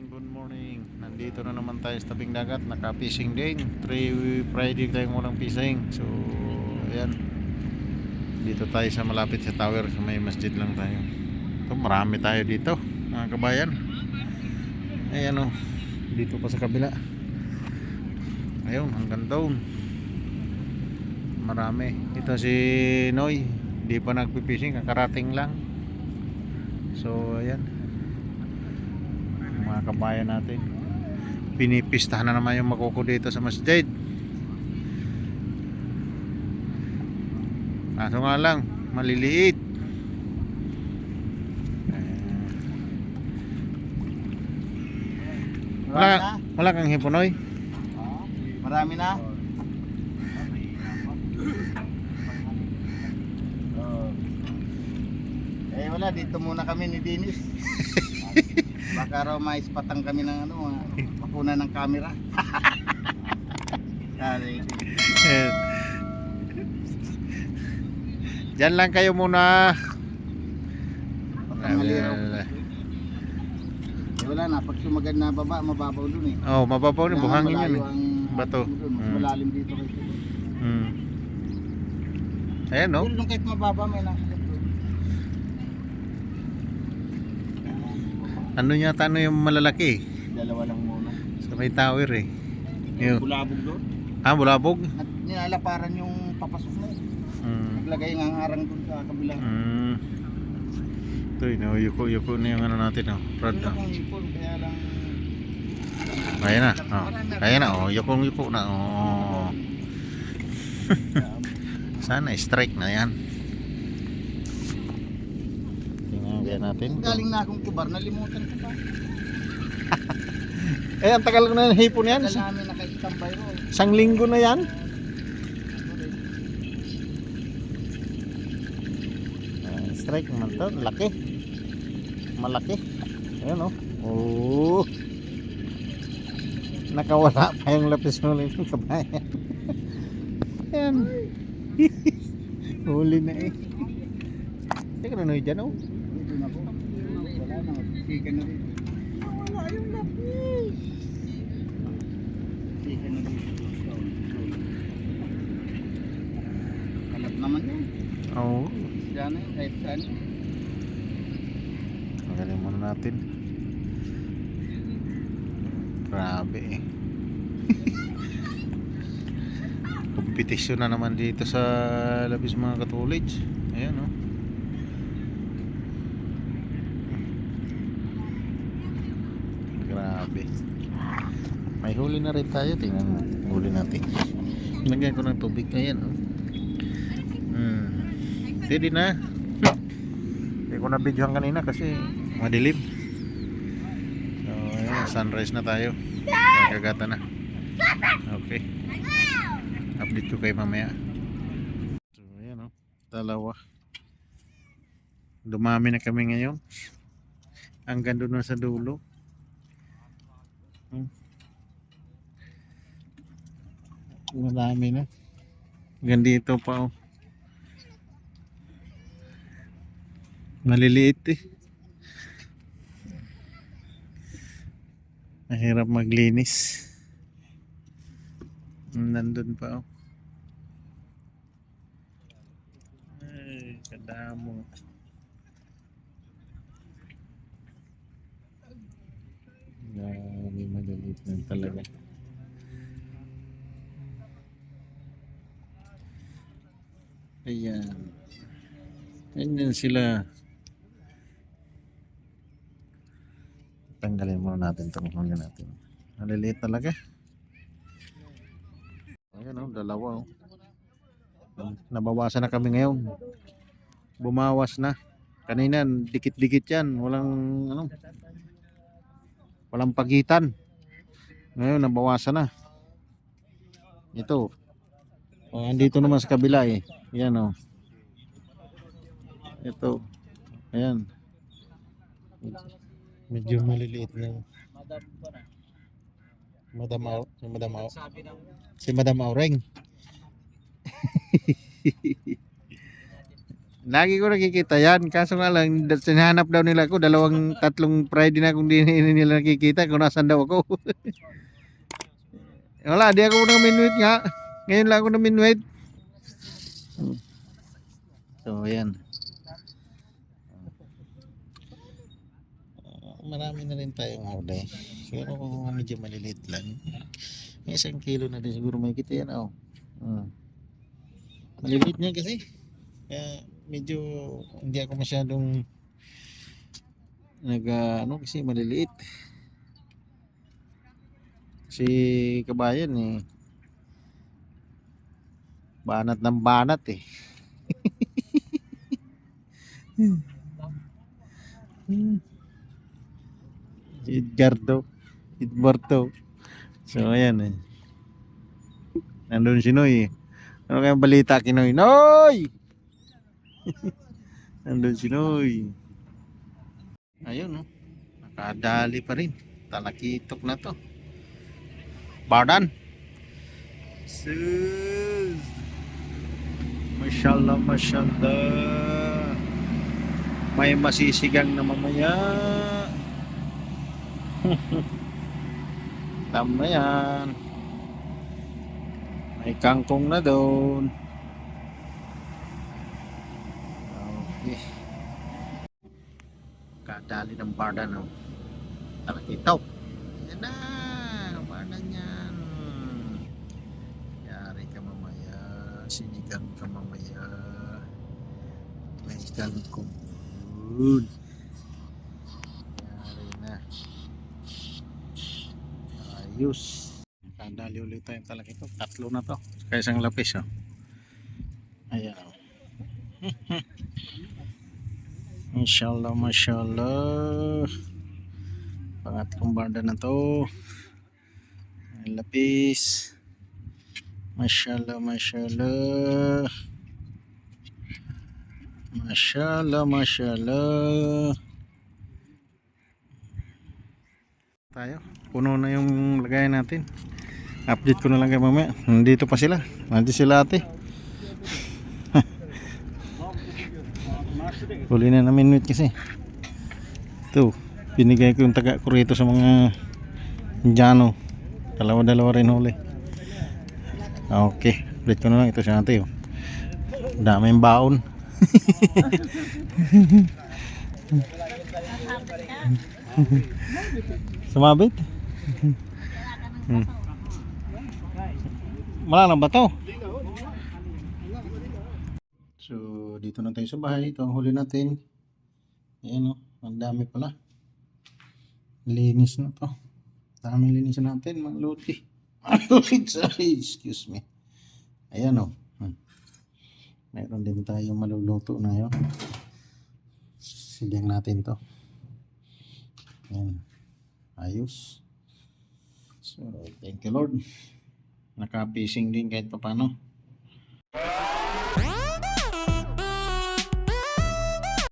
Good morning. Nandito na naman tayo sa tabing dagat. Naka-fishing din. Friday tayong walang fishing. So, ayan. Dito tayo sa malapit sa tower. Sa may masjid lang tayo. Ito, marami tayo dito, mga kabayan. Ayan o. Dito pa sa kabila. Ayun, hanggang doon. Marami. Ito si Noy. Di pa nagpipishing. Kakarating lang. So, ayan. Mga kabayan natin, pinipistahan na naman yung makoko dito sa masjid. Kaso nga lang maliliit. Wala kang hiponoy? Marami na. Wala, dito muna kami ni Dennis. Baka raw maispatang kami ng mapuna ng camera. Diyan lang kayo muna. Wala na, pag sumagad na baba, mababaw dun eh. Oh, mababaw din, buhangin yun eh. Bato. Mas malalim dito kayo. Ayan no. Pero kahit mababa may nakakit. Ano yata yung malalaki? Dalawa lang muna. Sa may tower eh. Yung Bulabog doon. Ah, bulabog? At nilalaparan yung papasok mo. Naglagay ng harang doon sa kabila. Ito yun, yuko na yung ano natin. Prod na. Kaya lang... Ayan na. Ayan na. Yuko na. Sana strike na yan. Tingnan natin. Galing na akong kubar, nalimutan ko pa. Ang tagal ko na yung hipon yan. Tagal namin naka-standby ro. Isang linggo na yan. Strike naman to. Laki. Malaki. Ayan o. Oh. Nakawala pa yung lapis nuli ng kabayan. Ayan. Huli na eh. Teka na nung dyan o. Dito na po. Wala na, sikan na rin. Wala yung lapis. Sikan na rin. Kalap naman yun. Oo. Diyan na yun, kahit saan. Magaling muna natin. Grabe eh. Kompetisyon na naman dito sa labis mga katulits. Ayan o. Grabe. May huli na rin tayo. Tingnan mo. Huli natin. Lagyan ko ng tubig. Ayan o. Pwede na. Hindi ko na videohan kanina kasi madilim. So ayan, sunrise na tayo. Kagata na. Okay. Update ko kayo mamaya. So ayan o. Dalawa. Dumami na kami ngayon. Hanggang doon na sa dulo. Madami na. Hanggang dito pa o. Maliliit eh. Mahirap maglinis. Nandun pa oh. Ay, kadamo. Grabe, maliliit na talaga. Ayan. Ayan sila. Tanggalin muna natin itong huli natin. Maliliit talaga. Ayan o, dalawa o. Nabawasan na kami ngayon. Bumawas na. Kanina, dikit-dikit yan. Walang pagitan. Ngayon, nabawasan na. Ito. Andito naman sa kabila eh. Ayan o. Ito. Ayan. Medyo maliliit na. Si Madam Aureng. Lagi ko nakikita yan. Kaso nga lang, sinahanap daw nila ako. Tatlong Friday na kung di nila nakikita kung nasan daw ako. Wala, di ako nang minuit nga. Ngayon lang ako nang minuit. So, ayan. Marami na rin tayong huli. Siguro kung medyo maliliit lang. May 1 kilo na din siguro may kita yan. Oh. Maliliit niya kasi. Kaya medyo hindi ako masyadong kasi maliliit. Si kabayan banat ng banat Si Edgardo. So ayan nandun si Noy Ano kayang balita kay Noy? Noy! Nandun si Noy. Ayun nakadali pa rin. Talakitok na to. Bardan. Sus. Mashallah, mashallah. May masisigang na mamaya. Tama yan. May kangkong na doon. Okay. Kadali ng bardan Talakitok. Yan na. Bardan yan. Yari ka mamaya. Sinigang ka mamaya. May kangkong. Good. Yari na. Ayos. Kadali ulit tayong talakitok. 3 na to. Kaya isang lapis Ayan Inshallah, mashallah. Pangatlong barda na to. Ang lapis. Mashallah, mashallah. Mashallah, mashallah. Tayo. Puno na yung lagayan natin. Update ko na lang kayo mamaya. Nandito pa sila. Nandito sila ate. Huli na namin minute kasi. Ito. Binigay ko yung taga ko rito sa mga Indiano. Dalawa rin huli. Okay. Update ko na lang ito sa ate. Daming baon. Sumabit? Wala lang ba to? So, dito na tayo sa bahay. Ito ang huli natin. Ayan ang dami pala. Linis na to. Dami linis natin, mga lodi. Excuse me. Ayan Meron din tayong maluluto na yun. Sigang natin to. Ayan. Ayos. So, thank you Lord. Naka-fishing din kahit pa paano.